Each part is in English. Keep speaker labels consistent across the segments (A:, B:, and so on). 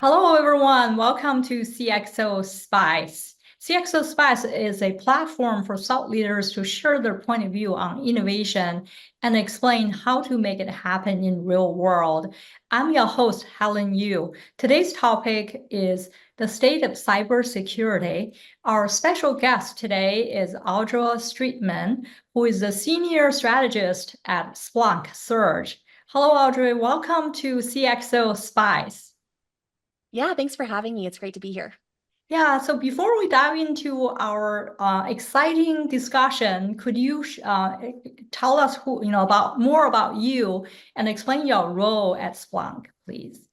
A: Hello, everyone. Welcome to CXO Spice. CXO Spice is a platform for thought leaders to share their point of view on innovation and explain how to make it happen in real world. I'm your host, Helen Yu. Today's topic is the state of cybersecurity. Our special guest today is Audra Streetman, who is the senior strategist at Splunk Surge. Hello, Audrey. Welcome to CXO Spice.
B: Yeah, thanks for having me. It's great to be here.
A: Yeah, so before we dive into our exciting discussion, could you tell us more about you and explain your role at Splunk, please?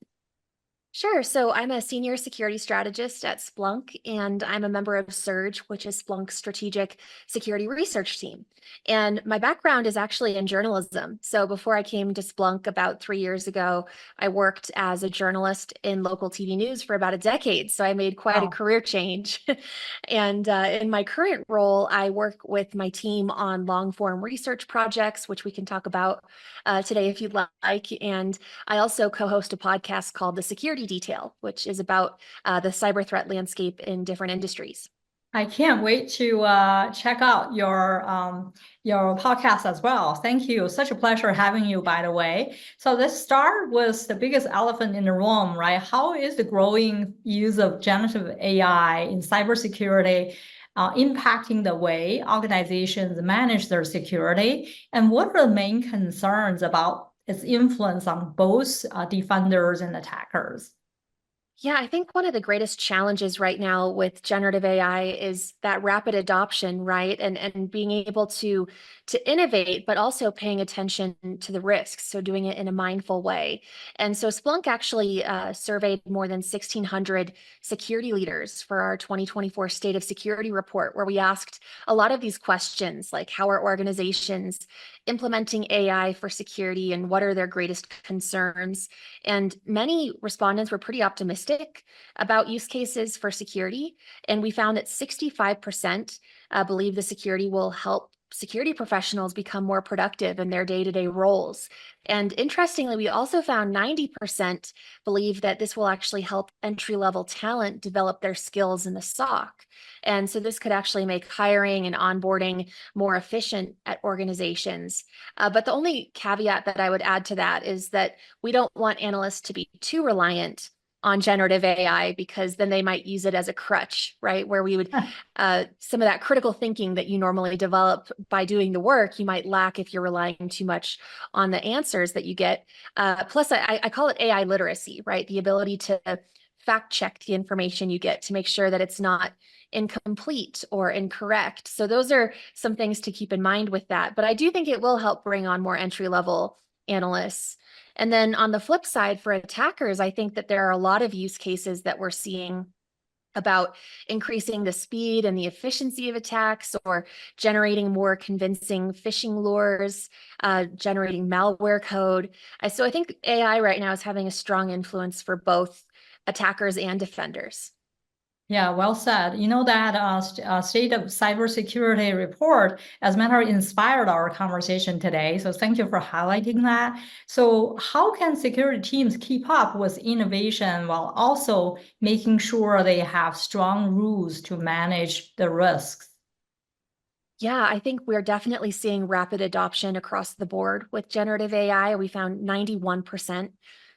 B: Sure. So I'm a senior security strategist at Splunk, and I'm a member of Surge, which is Splunk's strategic security research team. And my background is actually in journalism. So before I came to Splunk about 3 years ago, I worked as a journalist in local TV news for about a decade. So I made quite a career change. And in my current role, I work with my team on long form research projects, which we can talk about today if you'd like. And I also co-host a podcast called The Security Detail, which is about the cyber threat landscape in different industries.
A: I can't wait to check out your podcast as well. Thank you. Such a pleasure having you, by the way. So let's start with the biggest elephant in the room, right? How is the growing use of generative AI in cybersecurity impacting the way organizations manage their security? And what are the main concerns about its influence on both defenders and attackers?
B: Yeah, I think one of the greatest challenges right now with generative AI is that rapid adoption, right? And being able to innovate, but also paying attention to the risks. So doing it in a mindful way. And so Splunk actually surveyed more than 1,600 security leaders for our 2024 State of Security report, where we asked a lot of these questions, like how are organizations implementing AI for security and what are their greatest concerns? And many respondents were pretty optimistic about use cases for security. And we found that 65% believe the security will help security professionals become more productive in their day-to-day roles. And interestingly, we also found 90% believe that this will actually help entry-level talent develop their skills in the SOC. And so this could actually make hiring and onboarding more efficient at organizations. But the only caveat that I would add to that is that we don't want analysts to be too reliant on generative AI, because then they might use it as a crutch, right? Where we would, some of that critical thinking that you normally develop by doing the work, you might lack if you're relying too much on the answers that you get. Plus, I call it AI literacy, right? The ability to fact check the information you get to make sure that it's not incomplete or incorrect. So those are some things to keep in mind with that. But I do think it will help bring on more entry-level analysts. And then on the flip side, for attackers, I think that there are a lot of use cases that we're seeing about increasing the speed and the efficiency of attacks, or generating more convincing phishing lures, generating malware code. So I think AI right now is having a strong influence for both attackers and defenders.
A: Yeah, well said. You know that State of Cybersecurity report, as a matter, inspired our conversation today. So thank you for highlighting that. So how can security teams keep up with innovation while also making sure they have strong rules to manage the risks?
B: Yeah, I think we're definitely seeing rapid adoption across the board with generative AI. We found 91%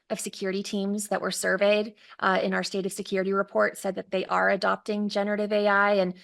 B: of security teams that were surveyed in our State of Security report said that they are adopting generative AI, and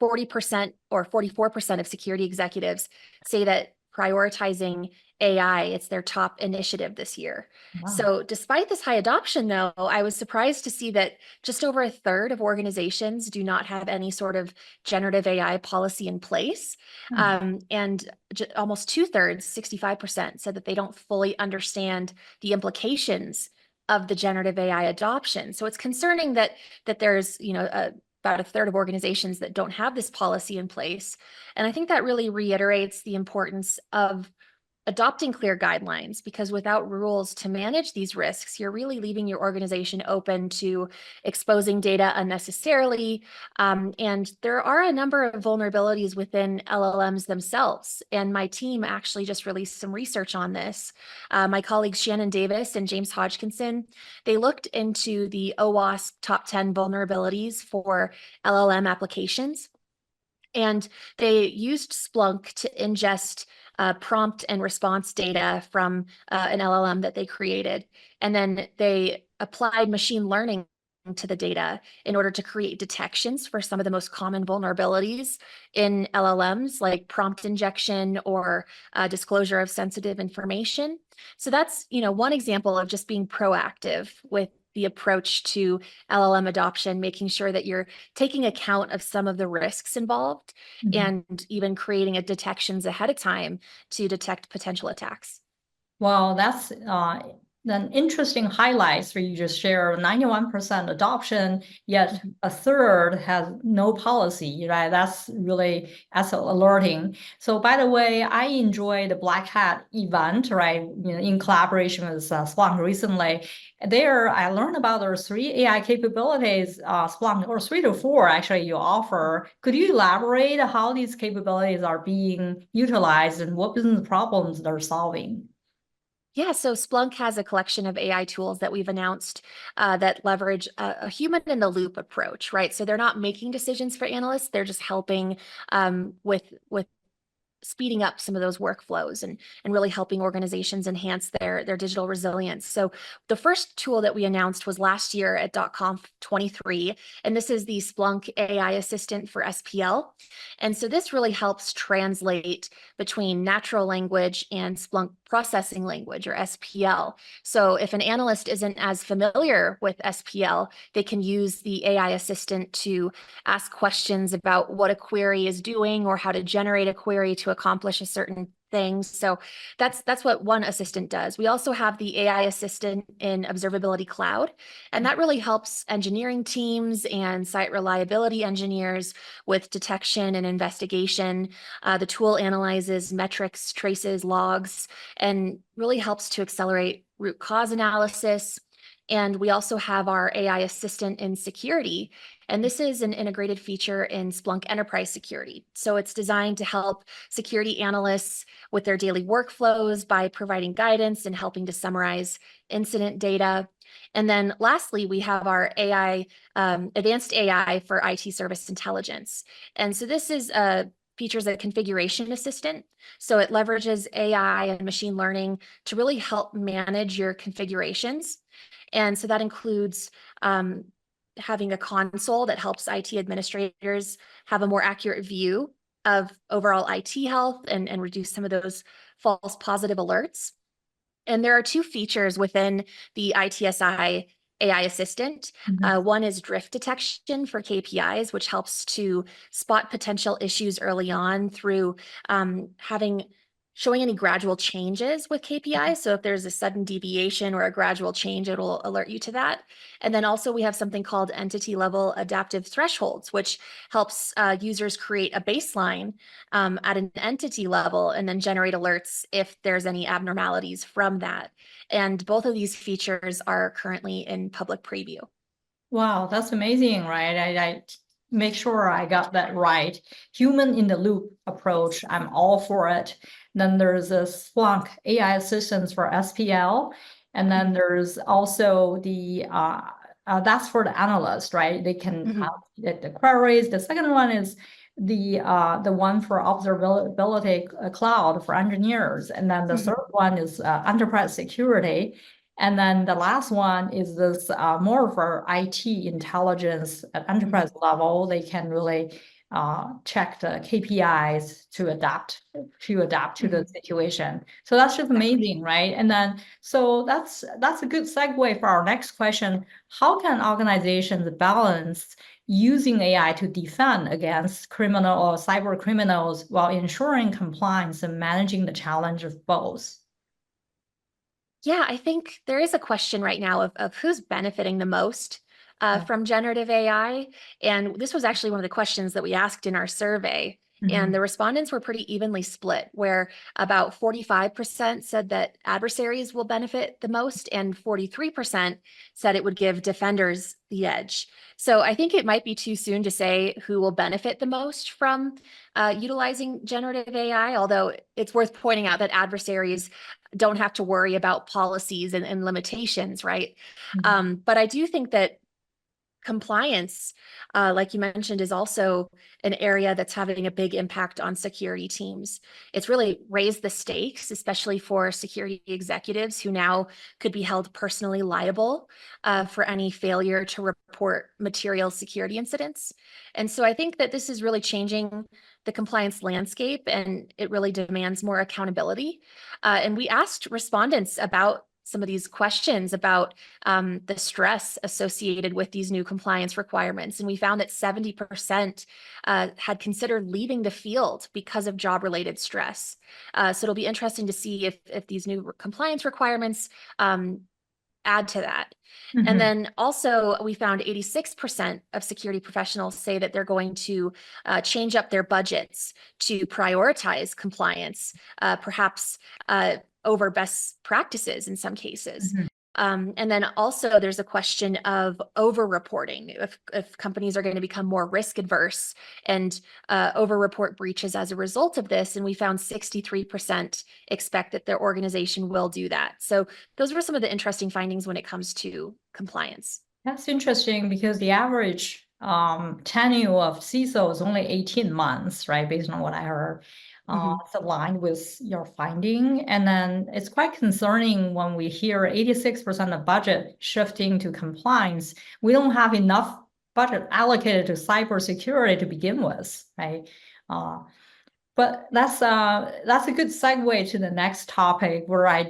B: 40% or 44% of security executives say that prioritizing AI, it's their top initiative this year.
A: Wow.
B: So despite this high adoption, though, I was surprised to see that just over a third of organizations do not have any sort of generative AI policy in place. And almost 2/3, 65%, said that they don't fully understand the implications of the generative AI adoption. So it's concerning that there's, about a third of organizations that don't have this policy in place. And I think that really reiterates the importance of adopting clear guidelines, because without rules to manage these risks, you're really leaving your organization open to exposing data unnecessarily. And there are a number of vulnerabilities within LLMs themselves. And my team actually just released some research on this. My colleagues Shannon Davis and James Hodgkinson, they looked into the OWASP top 10 vulnerabilities for LLM applications. And they used Splunk to ingest prompt and response data from an LLM that they created. And then they applied machine learning to the data in order to create detections for some of the most common vulnerabilities in LLMs, like prompt injection or disclosure of sensitive information. So that's, one example of just being proactive with the approach to LLM adoption, making sure that you're taking account of some of the risks involved and even creating a detections ahead of time to detect potential attacks.
A: Well, that's an interesting highlights where you just share 91% adoption, yet a third has no policy, right? That's alerting. So by the way, I enjoyed the Black Hat event, right? In collaboration with Splunk recently. There, I learned about the 3 AI capabilities, Splunk, or 3 to 4 actually you offer. Could you elaborate how these capabilities are being utilized and what business problems they're solving?
B: Yeah, so Splunk has a collection of AI tools that we've announced that leverage a human in the loop approach, right? So they're not making decisions for analysts; they're just helping with speeding up some of those workflows and really helping organizations enhance their digital resilience. So the first tool that we announced was last year at .conf 23, and this is the Splunk AI Assistant for SPL. And so this really helps translate between natural language and Splunk processing language, or SPL. So if an analyst isn't as familiar with SPL, they can use the AI assistant to ask questions about what a query is doing or how to generate a query to accomplish a certain thing. So that's what one assistant does. We also have the AI assistant in Observability Cloud, and that really helps engineering teams and site reliability engineers with detection and investigation. The tool analyzes metrics, traces, logs, and really helps to accelerate root cause analysis. And we also have our AI assistant in security. And this is an integrated feature in Splunk Enterprise Security. So it's designed to help security analysts with their daily workflows by providing guidance and helping to summarize incident data. And then lastly, we have our AI, advanced AI for IT service intelligence. And so this is features a configuration assistant. So it leverages AI and machine learning to really help manage your configurations. And so that includes having a console that helps IT administrators have a more accurate view of overall IT health and reduce some of those false positive alerts. And there are 2 features within the ITSI AI assistant. One is drift detection for KPIs, which helps to spot potential issues early on through showing any gradual changes with KPIs. So if there's a sudden deviation or a gradual change, it'll alert you to that. And then also we have something called entity level adaptive thresholds, which helps users create a baseline at an entity level and then generate alerts if there's any abnormalities from that. And both of these features are currently in public preview.
A: Wow, that's amazing, right? I make sure I got that right. Human in the loop approach, I'm all for it. Then there's a Splunk AI assistance for SPL. And then there's also the, that's for the analyst, right? They can get the queries. The second one is the one for observability cloud for engineers. And then the third one is enterprise security. And then the last one is this more for IT intelligence at enterprise level. They can really check the KPIs to adapt to the situation. So that's just amazing, right? And then so that's a good segue for our next question. How can organizations balance using AI to defend against criminal or cyber criminals while ensuring compliance and managing the challenge of both?
B: Yeah, I think there is a question right now of who's benefiting the most from generative AI. And this was actually one of the questions that we asked in our survey. And the respondents were pretty evenly split, where about 45% said that adversaries will benefit the most, and 43% said it would give defenders the edge. So I think it might be too soon to say who will benefit the most from utilizing generative AI, although it's worth pointing out that adversaries don't have to worry about policies and limitations, right? But I do think that compliance, like you mentioned, is also an area that's having a big impact on security teams. It's really raised the stakes, especially for security executives who now could be held personally liable for any failure to report material security incidents. And so I think that this is really changing the compliance landscape, and it really demands more accountability. And we asked respondents about some of these questions about the stress associated with these new compliance requirements. And we found that 70% had considered leaving the field because of job-related stress. So it'll be interesting to see if these new compliance requirements add to that. And then also we found 86% of security professionals say that they're going to change up their budgets to prioritize compliance, perhaps over best practices in some cases. And then also there's a question of over-reporting. If companies are going to become more risk adverse and over-report breaches as a result of this, and we found 63% expect that their organization will do that. So those were some of the interesting findings when it comes to compliance.
A: That's interesting because the average tenure of CISO is only 18 months, right? Based on what I heard. It's aligned with your finding. And then it's quite concerning when we hear 86% of budget shifting to compliance. We don't have enough budget allocated to cybersecurity to begin with, right? But that's a good segue to the next topic where I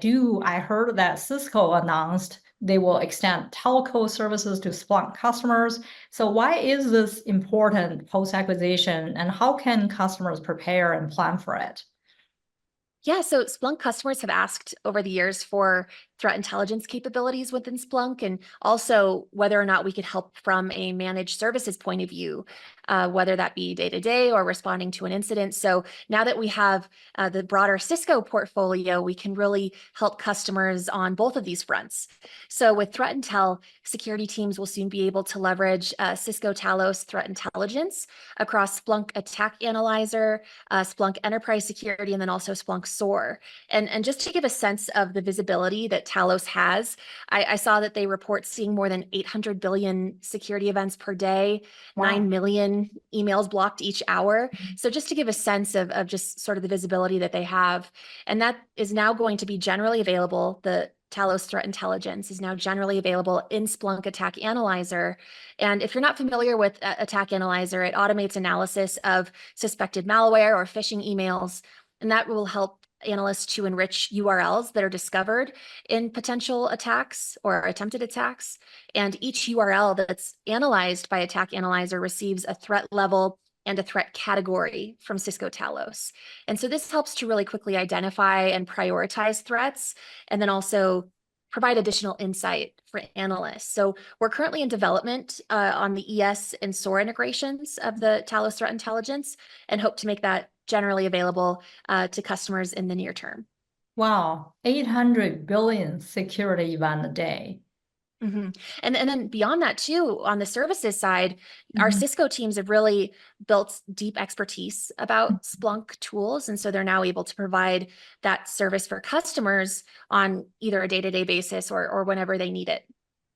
A: heard that Cisco announced they will extend telco services to Splunk customers. So why is this important post-acquisition, and how can customers prepare and plan for it?
B: Yeah, so Splunk customers have asked over the years for threat intelligence capabilities within Splunk, and also whether or not we could help from a managed services point of view, whether that be day-to-day or responding to an incident. So now that we have the broader Cisco portfolio, we can really help customers on both of these fronts. So with Threat Intel, security teams will soon be able to leverage Cisco Talos threat intelligence across Splunk Attack Analyzer, Splunk Enterprise Security, and then also Splunk SOAR. And just to give a sense of the visibility that Talos has, I saw that they report seeing more than 800 billion security events per day, wow. 9 million emails blocked each hour. So just to give a sense of just sort of the visibility that they have. And that is now going to be generally available. The Talos threat intelligence is now generally available in Splunk Attack Analyzer. And if you're not familiar with Attack Analyzer, it automates analysis of suspected malware or phishing emails, and that will help analysts to enrich URLs that are discovered in potential attacks or attempted attacks. And each URL that's analyzed by Attack Analyzer receives a threat level and a threat category from Cisco Talos. And so this helps to really quickly identify and prioritize threats, and then also provide additional insight for analysts. So we're currently in development on the ES and SOAR integrations of the Talos threat intelligence, and hope to make that generally available to customers in the near term.
A: Wow, 800 billion security event a day.
B: And then beyond that too, on the services side, our Cisco teams have really built deep expertise about Splunk tools. And so they're now able to provide that service for customers on either a day-to-day basis or whenever they need it.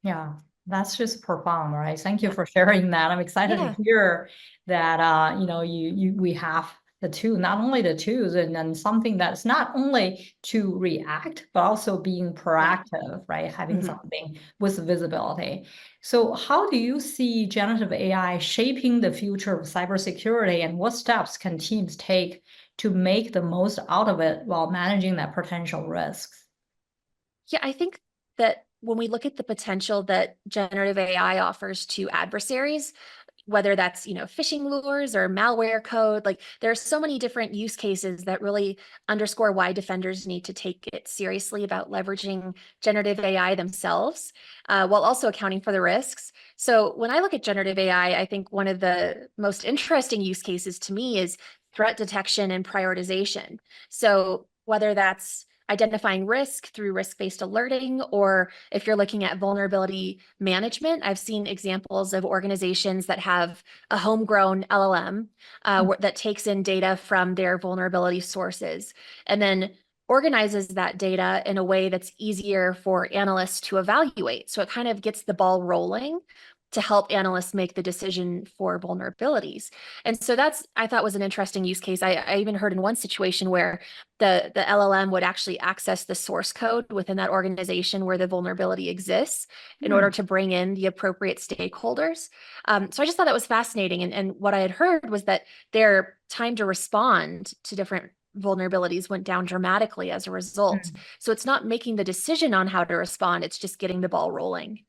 A: Yeah, that's just profound, right? Thank you for sharing that. I'm excited to hear that, we have the two, not only the tools, and then something that's not only to react, but also being proactive, right? Having something with visibility. So how do you see generative AI shaping the future of cybersecurity, and what steps can teams take to make the most out of it while managing that potential risks?
B: Yeah, I think that when we look at the potential that generative AI offers to adversaries, whether that's, phishing lures or malware code, like there are so many different use cases that really underscore why defenders need to take it seriously about leveraging generative AI themselves, while also accounting for the risks. So when I look at generative AI, I think one of the most interesting use cases to me is threat detection and prioritization. So whether that's identifying risk through risk-based alerting, or if you're looking at vulnerability management, I've seen examples of organizations that have a homegrown LLM that takes in data from their vulnerability sources and then organizes that data in a way that's easier for analysts to evaluate. So it kind of gets the ball rolling to help analysts make the decision for vulnerabilities. And so that's, I thought, was an interesting use case. I even heard in one situation where the LLM would actually access the source code within that organization where the vulnerability exists in order to bring in the appropriate stakeholders. So I just thought that was fascinating. And what I had heard was that their time to respond to different vulnerabilities went down dramatically as a result. So it's not making the decision on how to respond, it's just getting the ball rolling.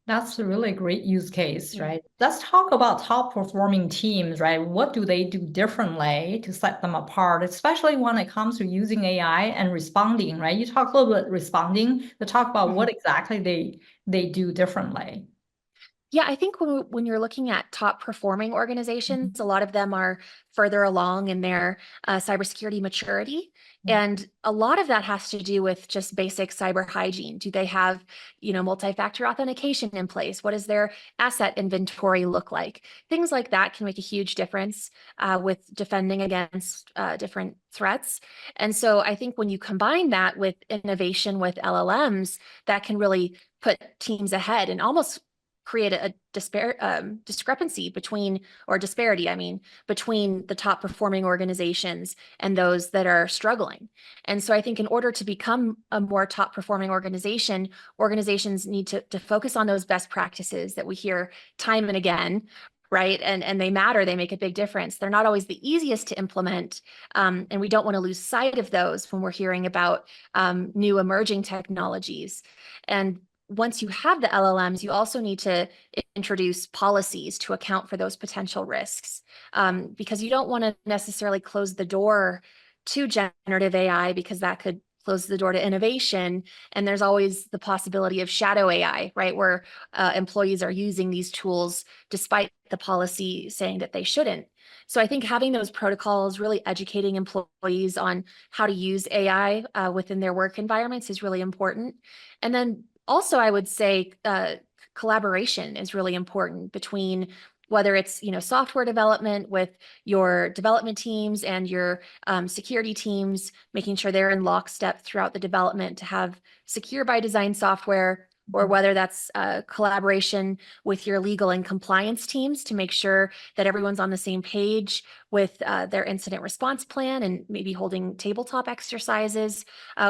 A: That's a really great use case, right? Let's talk about top performing teams, right? What do they do differently to set them apart, especially when it comes to using AI and responding, right? You talk a little bit responding, but talk about what exactly they do differently.
B: Yeah, I think when you're looking at top performing organizations, a lot of them are further along in their cybersecurity maturity. And a lot of that has to do with just basic cyber hygiene. Do they have, multi-factor authentication in place? What does their asset inventory look like? Things like that can make a huge difference with defending against different threats. And so I think when you combine that with innovation with LLMs, that can really put teams ahead and almost create a discrepancy between, or disparity, between the top performing organizations and those that are struggling. And so I think in order to become a more top performing organization, organizations need to focus on those best practices that we hear time and again, right? And they matter, they make a big difference. They're not always the easiest to implement. And we don't want to lose sight of those when we're hearing about new emerging technologies. And once you have the LLMs, you also need to introduce policies to account for those potential risks, because you don't want to necessarily close the door to generative AI because that could close the door to innovation. And there's always the possibility of shadow AI, right, where employees are using these tools despite the policy saying that they shouldn't. So I think having those protocols, really educating employees on how to use AI within their work environments is really important. And then also, I would say collaboration is really important between whether it's software development with your development teams and your security teams, making sure they're in lockstep throughout the development to have secure by design software, or whether that's collaboration with your legal and compliance teams to make sure that everyone's on the same page with their incident response plan, and maybe holding tabletop exercises,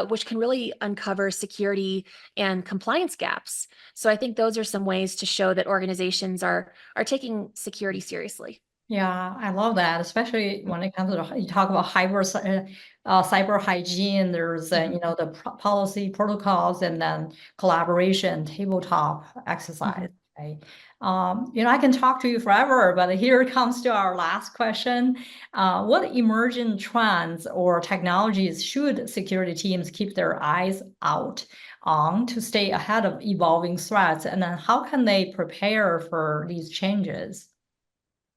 B: which can really uncover security and compliance gaps. So I think those are some ways to show that organizations are taking security seriously.
A: Yeah, I love that, especially when it comes to you talk about cyber hygiene. There's the policy protocols, and then collaboration, tabletop exercise. Right? I can talk to you forever, but here comes to our last question. What emerging trends or technologies should security teams keep their eyes out on to stay ahead of evolving threats? And then how can they prepare for these changes?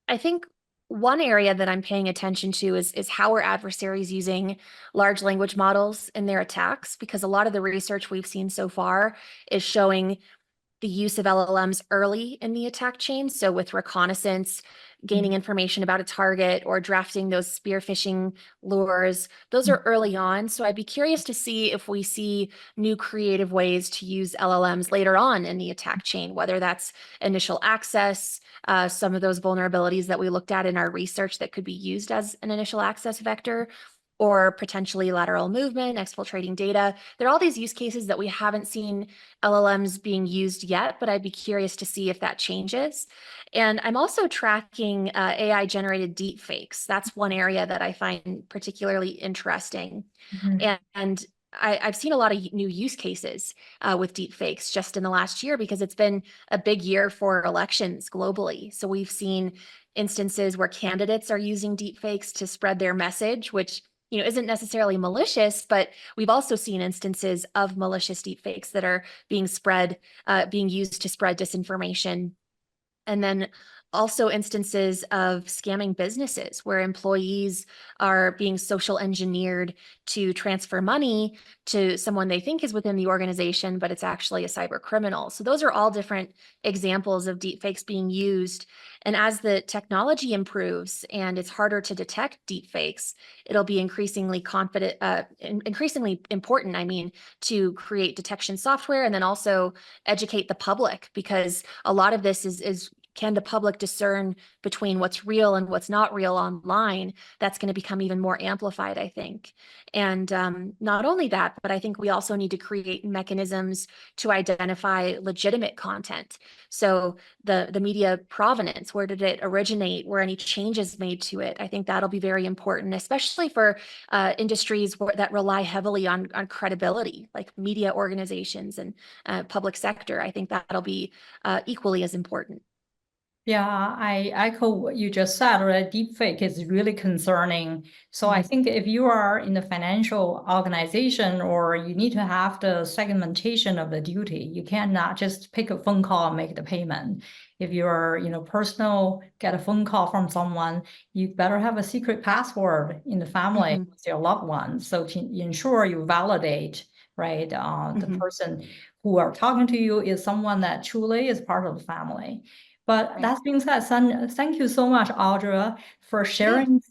B: I think one area that I'm paying attention to is how are adversaries using large language models in their attacks, because a lot of the research we've seen so far is showing the use of LLMs early in the attack chain. So with reconnaissance, gaining information about a target, or drafting those spear phishing lures, those are early on. So I'd be curious to see if we see new creative ways to use LLMs later on in the attack chain, whether that's initial access, some of those vulnerabilities that we looked at in our research that could be used as an initial access vector, or potentially lateral movement, exfiltrating data. There are all these use cases that we haven't seen LLMs being used yet, but I'd be curious to see if that changes. And I'm also tracking AI-generated deepfakes. That's one area that I find particularly interesting. And I've seen a lot of new use cases with deepfakes just in the last year, because it's been a big year for elections globally. So we've seen instances where candidates are using deepfakes to spread their message, which isn't necessarily malicious, but we've also seen instances of malicious deepfakes that are being used to spread disinformation. And then also instances of scamming businesses where employees are being social engineered to transfer money to someone they think is within the organization, but it's actually a cyber criminal. So those are all different examples of deepfakes being used. And as the technology improves and it's harder to detect deepfakes, it'll be increasingly increasingly important, to create detection software and then also educate the public, because a lot of this is can the public discern between what's real and what's not real online? That's going to become even more amplified, I think. And not only that, but I think we also need to create mechanisms to identify legitimate content. So the media provenance, where did it originate? Were any changes made to it? I think that'll be very important, especially for industries that rely heavily on credibility, like media organizations and public sector. I think that'll be equally as important.
A: Yeah, I echo what you just said, right? Deepfake is really concerning. So I think if you are in the financial organization or you need to have the segmentation of the duty, you cannot just pick a phone call and make the payment. If you're, personal, get a phone call from someone, you better have a secret password in the family with your loved ones. So to ensure you validate, right, the person who are talking to you is someone that truly is part of the family. But
B: Right.
A: that being said, thank you so much, Audra, for sharing,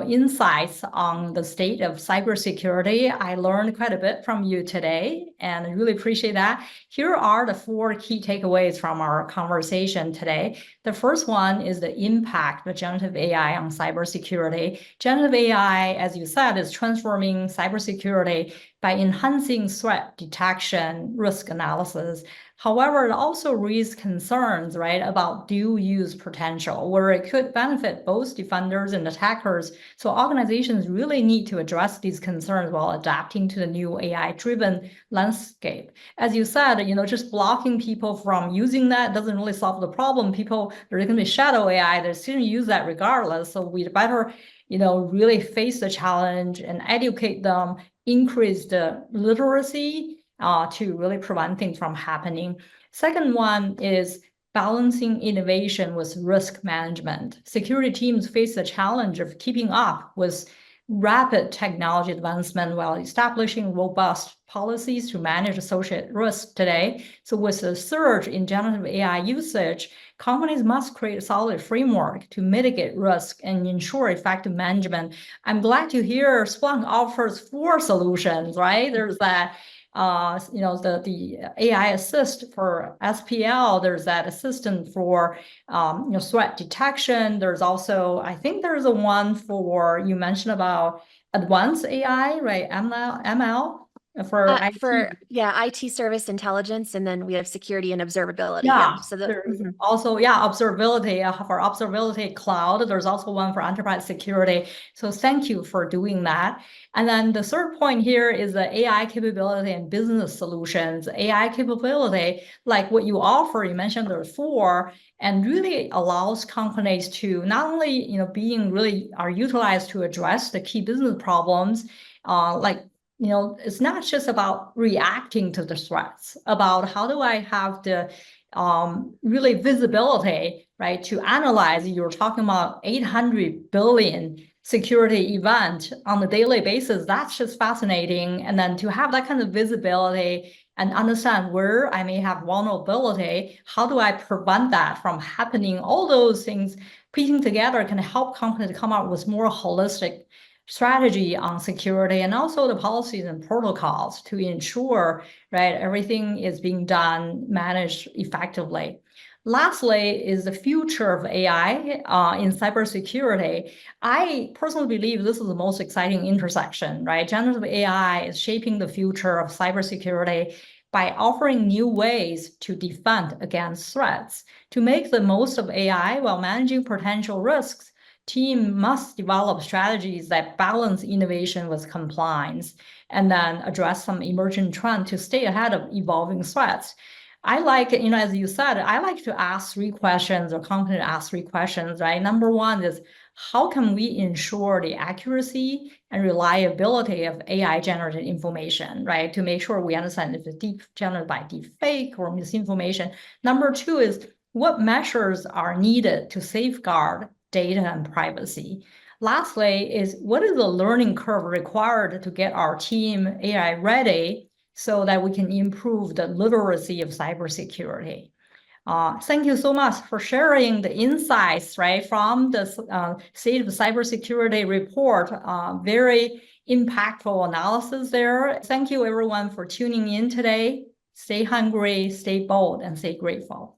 A: insights on the state of cybersecurity. I learned quite a bit from you today, and I really appreciate that. Here are the 4 key takeaways from our conversation today. The first one is the impact of generative AI on cybersecurity. Generative AI, as you said, is transforming cybersecurity by enhancing threat detection, risk analysis. However, it also raises concerns, right, about dual use potential, where it could benefit both defenders and attackers. So organizations really need to address these concerns while adapting to the new AI-driven landscape. As you said, just blocking people from using that doesn't really solve the problem. People, there's going to be shadow AI, they're still use that regardless. So we better, really face the challenge and educate them, increase the literacy, to really prevent things from happening. Second one is balancing innovation with risk management. Security teams face the challenge of keeping up with rapid technology advancement while establishing robust policies to manage associated risk today. So with the surge in generative AI usage, companies must create a solid framework to mitigate risk and ensure effective management. I'm glad to hear Splunk offers 4 solutions, right? There's that the AI assist for SPL. There's that assistant for threat detection. There's also, I think there's a one for, you mentioned about advanced AI, right? ML for IT.
B: IT service intelligence, and then we have security and observability.
A: Yeah,
B: So
A: there's also, observability for observability cloud. There's also one for enterprise security. So thank you for doing that. And then the third point here is the AI capability and business solutions. AI capability, like what you offer, you mentioned there are 4, and really allows companies to not only, being really are utilized to address the key business problems, it's not just about reacting to the threats, about how do I have the really visibility, right, to analyze. You're talking about 800 billion security event on a daily basis. That's just fascinating. And then to have that kind of visibility and understand where I may have vulnerability, how do I prevent that from happening? All those things piecing together can help companies come up with more holistic strategy on security and also the policies and protocols to ensure, right, everything is being done, managed effectively. Lastly is the future of AI in cybersecurity. I personally believe this is the most exciting intersection, right? Generative AI is shaping the future of cybersecurity by offering new ways to defend against threats. To make the most of AI while managing potential risks, team must develop strategies that balance innovation with compliance and then address some emerging trends to stay ahead of evolving threats. I like, as you said, I like to ask 3 questions, or company to ask 3 questions, right? Number 1 is, how can we ensure the accuracy and reliability of AI generated information, right? To make sure we understand if it's generated by deep fake or misinformation. Number 2 is, What measures are needed to safeguard data and privacy? Lastly, is what is the learning curve required to get our team AI ready so that we can improve the literacy of cybersecurity? Thank you so much for sharing the insights, right, from the State of Cybersecurity report. Very impactful analysis there. Thank you, everyone, for tuning in today. Stay hungry, stay bold, and stay grateful.